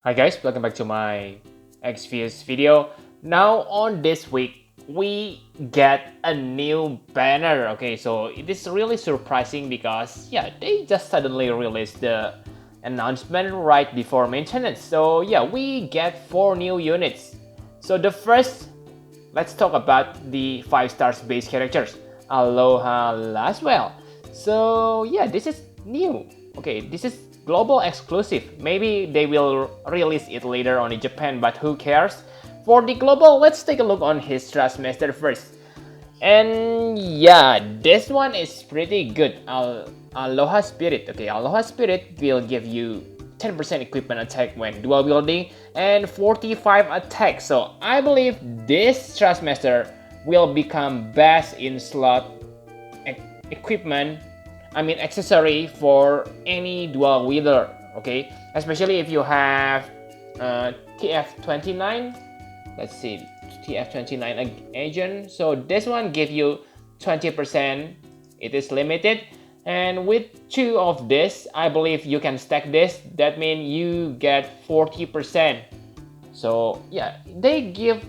Hi guys, welcome back to my XVS video. Now on this week, we get a new banner. Okay, so it is really surprising because yeah, they just suddenly released the announcement right before maintenance. So yeah, we get 4 new units. So the first, let's talk about the 5 stars base characters. Aloha Laswell. So yeah, this is new. Okay, this is global exclusive. Maybe they will release it later on in Japan, but who cares? For the global, let's take a look on his Trustmaster first. And yeah, this one is pretty good. Aloha Spirit. Okay, Aloha Spirit will give you 10% equipment attack when dual wielding and 45 attack. So I believe this Trustmaster will become best in slot equipment, accessory for any dual wielder. Okay, especially if you have TF29. Let's see, TF29 agent. So this one gives you 20%. It is limited, and with 2 of this, I believe you can stack this. That means you get 40%. So yeah, they give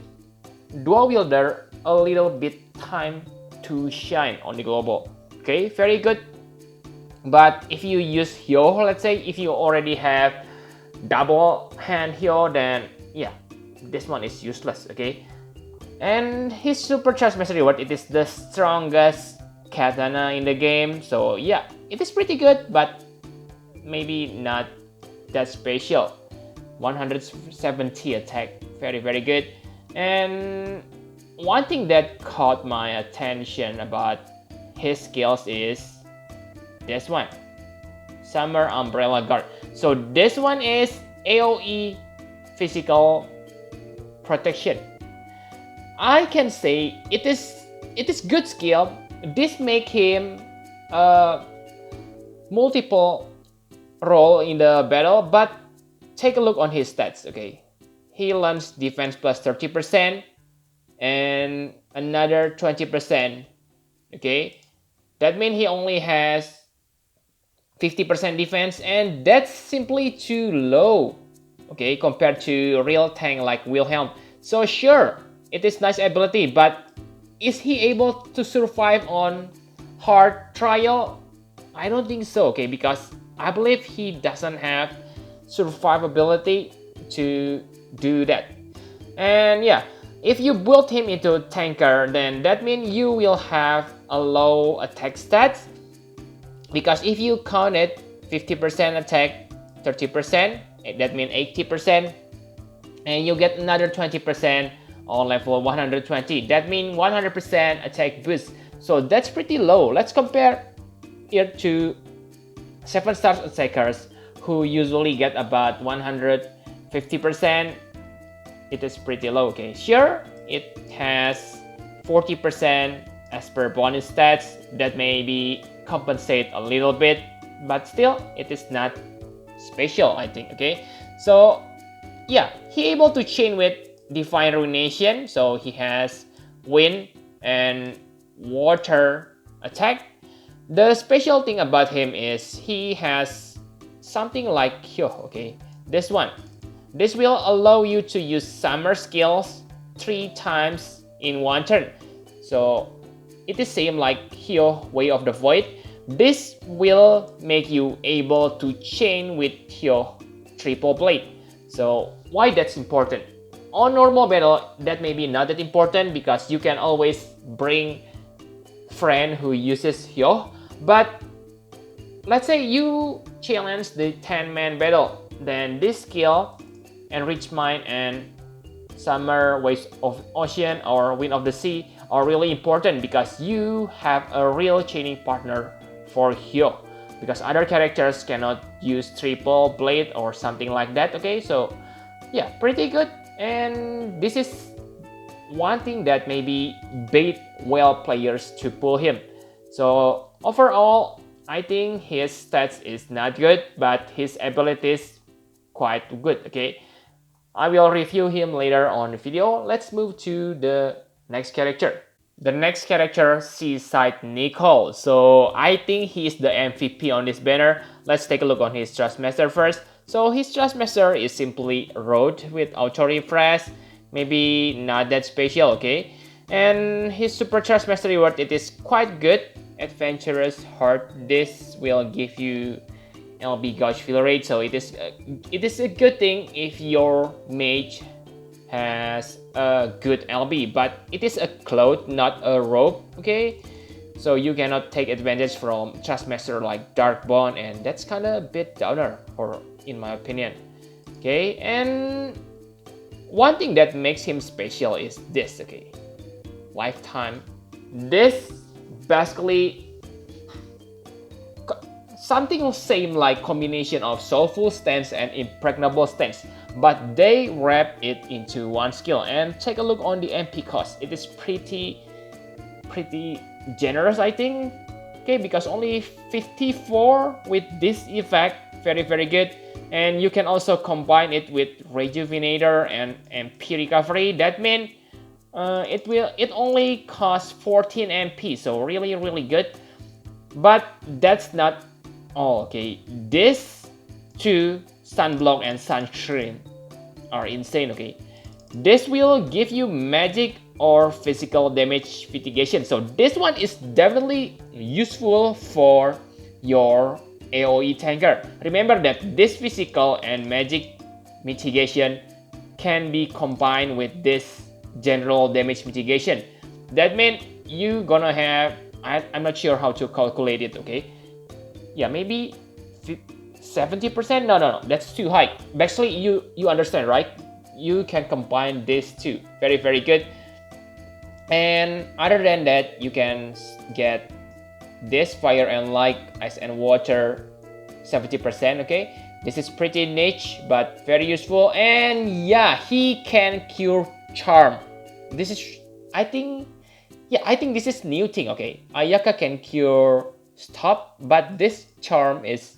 dual wielder a little bit time to shine on the global. Okay, very good. But if you use Hyo, let's say if you already have double hand Hyo, then yeah, this one is useless. Okay, and his super Trustmaster reward, it is the strongest katana in the game. So yeah, it is pretty good, but maybe not that special. 170 attack, very good. And one thing that caught my attention about his skills is this one, Summer Umbrella Guard. So this one is AoE physical protection. I can say it is good skill. This make him multiple role in the battle, but take a look on his stats. Okay, he learns defense plus 30% and another 20%. Okay, that means he only has 50% defense, and that's simply too low, okay, compared to real tank like Wilhelm. So sure, it is nice ability, but is he able to survive on hard trial? I don't think so, okay, because I believe he doesn't have survivability to do that. And yeah, if you build him into tanker, then that means you will have a low attack stats, because if you count it 50% attack, 30%, that means 80%, and you get another 20% on level 120, that means 100% attack boost. So that's pretty low. Let's compare it to 7 stars attackers who usually get about 150%. It is pretty low. Okay, sure, it has 40% as per bonus stats, that maybe compensate a little bit, but still it is not special, I think. Okay, so yeah, he able to chain with Divine Ruination, so he has wind and water attack. The special thing about him is he has something like Hyo. Okay, this one, this will allow you to use summer skills 3 times in one turn. So it is same like Hyo, Way of the Void. This will make you able to chain with Hyo Triple Blade. So why that's important? On normal battle, that may be not that important because you can always bring friend who uses Hyo. But let's say you challenge the 10-man battle, then this skill, Enrich Mind and Summer Waves of Ocean or Wind of the Sea are really important because you have a real chaining partner for Hyo, because other characters cannot use triple blade or something like that. Okay, so yeah, pretty good. And this is one thing that maybe bait well players to pull him. So overall, I think his stats is not good, but his abilities quite good. Okay, I will review him later on the video. Let's move to the next character. The next character, Seaside Nickle. So I think he's the MVP on this banner. Let's take a look on his Trustmaster first. So his Trustmaster is simply road with auto refresh, maybe not that special, okay? And his Super Trustmaster reward, it is quite good. Adventurous Heart, this will give you LB gauge fill rate, so it is a good thing if your mage has a good LB, but it is a cloth, not a robe, okay? So you cannot take advantage from Trustmaster like Dark Bond, and that's kind of a bit downer, for in my opinion. Okay, and one thing that makes him special is this, okay? Lifetime. This basically something same like combination of Soulful Stance and Impregnable Stance, but they wrap it into one skill. And take a look on the MP cost. It is pretty generous, I think. Okay, because only 54 with this effect, very good. And you can also combine it with Rejuvenator and MP recovery. That means it only costs 14 MP, so really good. But that's not all, okay? This two, Sunblock and Sunscreen, are insane, okay? This will give you magic or physical damage mitigation. So this one is definitely useful for your AoE tanker. Remember that this physical and magic mitigation can be combined with this general damage mitigation. That means you gonna have, I'm not sure how to calculate it, okay? Yeah, maybe 70%? No, that's too high. Basically, you understand, right? You can combine these two. Very good. And other than that, you can get this Fire and Light, Ice and Water, 70%, okay? This is pretty niche, but very useful. And yeah, he can cure Charm. This is, I think this is new thing, okay? Ayaka can cure Stop, but this Charm is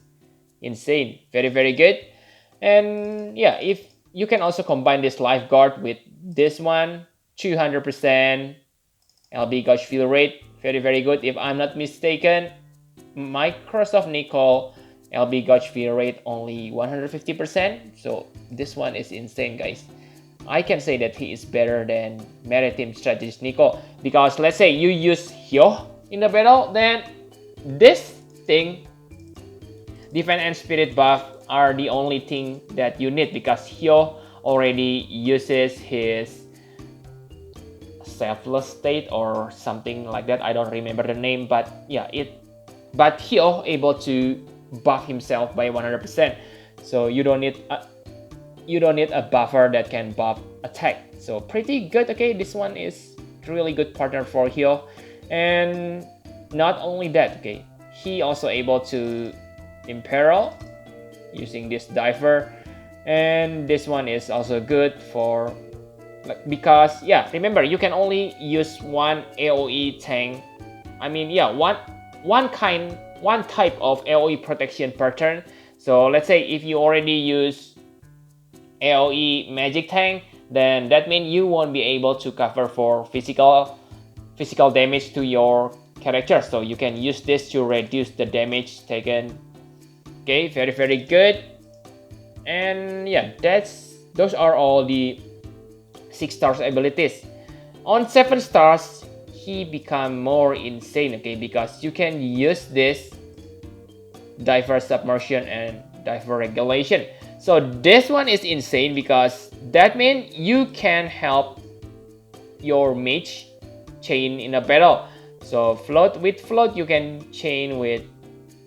insane. Very good. And yeah, if you can also combine this Lifeguard with this one, 200% LB gauge fill rate, very good. If I'm not mistaken, Microsoft Nickle LB gauge fill rate only 150%. So this one is insane, guys. I can say that he is better than Maritime Strategist Nickle, because let's say you use Hyo in the battle, then this thing, Defense and Spirit buff, are the only thing that you need, because Hyo already uses his Selfless State or something like that. I don't remember the name, but yeah, but Hyo able to buff himself by 100%. So you don't need a buffer that can buff attack. So pretty good, okay? This one is really good partner for Hyo. And not only that, okay, he also able to imperil using this diver, and this one is also good for, like, because yeah, remember, you can only use one AoE tank. I mean, yeah, one type of AoE protection per turn. So let's say if you already use AoE magic tank, then that means you won't be able to cover for physical damage to your character. So you can use this to reduce the damage taken. Okay, very good. And yeah, those are all the 6 stars abilities. On 7 stars, he become more insane, okay, because you can use this Diver Submersion and Diver Regulation. So this one is insane, because that means you can help your mage chain in a battle. So with float you can chain with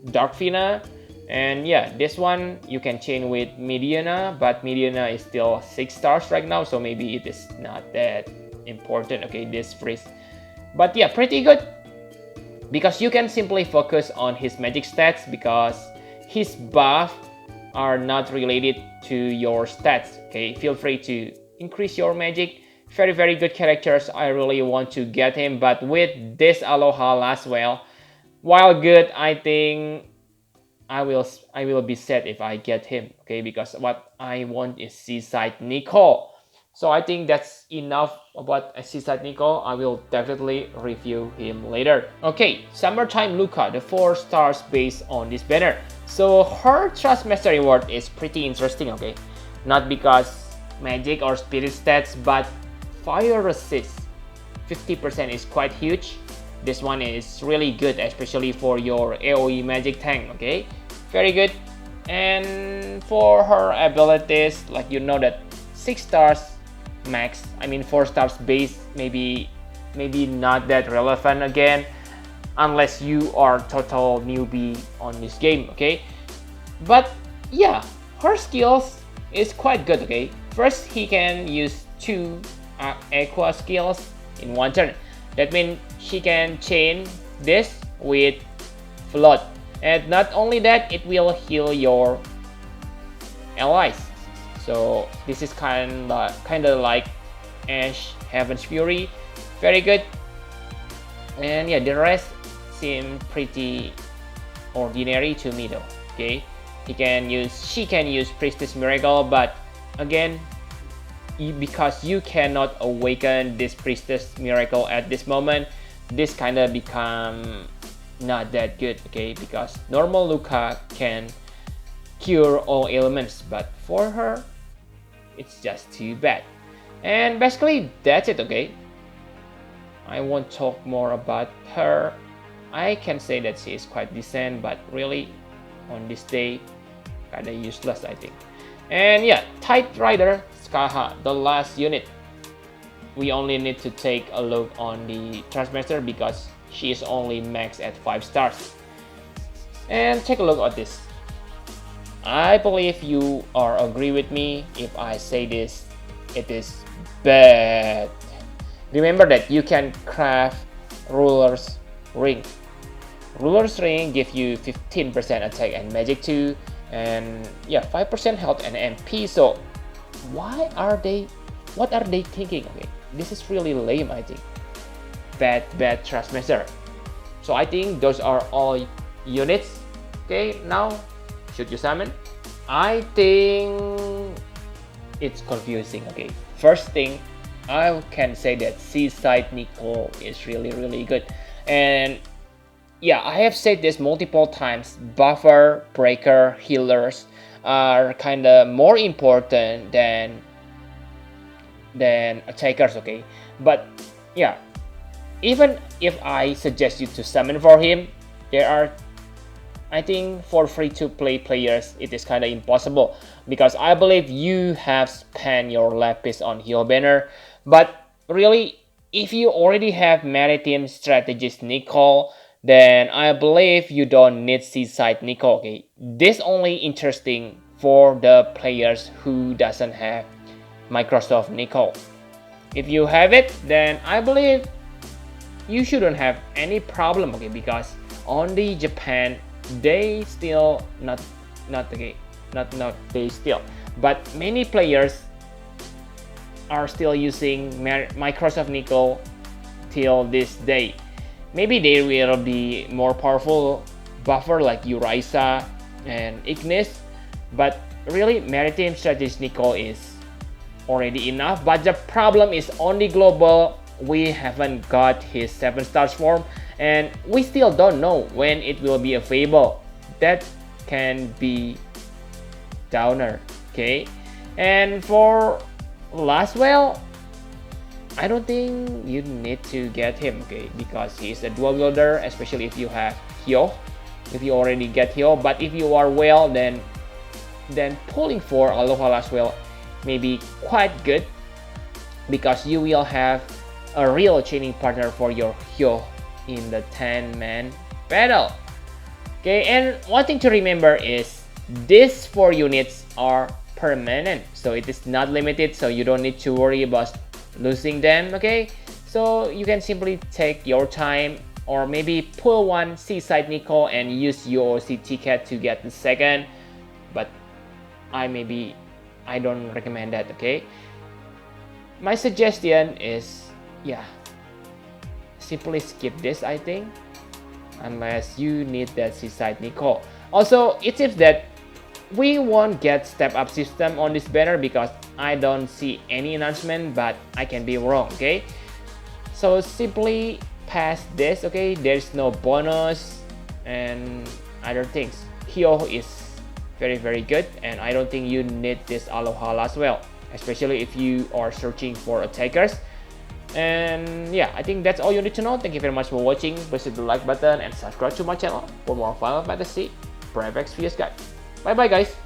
Darkfina, and yeah, this one you can chain with Mediana, but Mediana is still 6 stars right now, so maybe it is not that important, okay, this freeze. But yeah, pretty good, because you can simply focus on his magic stats, because his buff are not related to your stats, okay? Feel free to increase your magic. Very good characters. I really want to get him, but with this Aloha Laswell, while good, I think I will be sad if I get him, okay? Because what I want is Seaside Nickle. So I think that's enough about Seaside Nickle. I will definitely review him later. Okay, Summertime Luca, the 4 stars based on this banner. So her Trust Master reward is pretty interesting, okay? Not because magic or spirit stats, but fire resist 50% is quite huge. This one is really good, especially for your AoE magic tank, okay? Very good. And for her abilities, like you know that 6 stars max, I mean 4 stars base, maybe not that relevant again, unless you are total newbie on this game, okay? But yeah, her skills is quite good, okay? First, he can use 2 aqua skills in one turn. That means she can chain this with float, and not only that, it will heal your allies. So this is kind of like Ash Heaven's Fury. Very good. And yeah, the rest seem pretty ordinary to me though. Okay, she can use Priestess Miracle, but again, because you cannot awaken this Priestess Miracle at this moment, this kind of become not that good, okay? Because normal Luca can cure all ailments, but for her, it's just too bad. And basically, that's it, okay? I won't talk more about her. I can say that she is quite decent, but really, on this day, kinda useless, I think. And yeah, Tide Rider Skaha, the last unit. We only need to take a look on the Transmaster because she is only max at 5 stars. And take a look at this. I believe you are agree with me if I say this, it is bad. Remember that you can craft Ruler's Ring. Ruler's Ring give you 15% attack and magic too, and yeah, 5% health and MP. So what are they thinking? Okay, this is really lame, I think. Bad Transmaster. So I think those are all units. Okay, now should you summon? I think it's confusing. Okay, first thing, I can say that Seaside Nickle is really good. And yeah, I have said this multiple times, buffer, breaker, healers are kind of more important than attackers, okay? But yeah, even if I suggest you to summon for him, there are, I think for free-to-play players, it is kind of impossible because I believe you have spent your lapis on heal banner. But really, if you already have Maritime Strategist Nickle, then I believe you don't need Seaside Nickle, okay? This only interesting for the players who doesn't have Microsoft Nickle. If you have it, then I believe you shouldn't have any problem, okay? Because only Japan, they still not they still, but many players are still using Microsoft Nickle till this day. Maybe they will be more powerful buffer like Urisa and Ignis, but really Maritime Strategist Nickle is already enough. But the problem is only global. We haven't got his 7 stars form, and we still don't know when it will be available. That can be downer, okay? And for Laswell, I don't think you need to get him, okay? Because he is a dual wielder, especially if you have heal. If you already get heal, but if you are well, then pulling for Aloha Laswell may be quite good because you will have a real chaining partner for your heal in the 10-man battle. Okay, and one thing to remember is these 4 units are permanent, so it is not limited, so you don't need to worry about losing them, okay? So you can simply take your time or maybe pull one Seaside Nickle and use UOC ticket to get the second, but I don't recommend that, okay? My suggestion is, yeah, simply skip this, I think, unless you need that Seaside Nickle. Also, it seems that we won't get step up system on this banner because I don't see any announcement, but I can be wrong, okay? So simply pass this, okay? There's no bonus and other things. heal is very good, and I don't think you need this Aloha as well, especially if you are searching for attackers. And yeah, I think that's all you need to know. Thank you very much for watching. Please hit the like button and subscribe to my channel for more Final Fantasy Private Experience guide. Bye bye guys.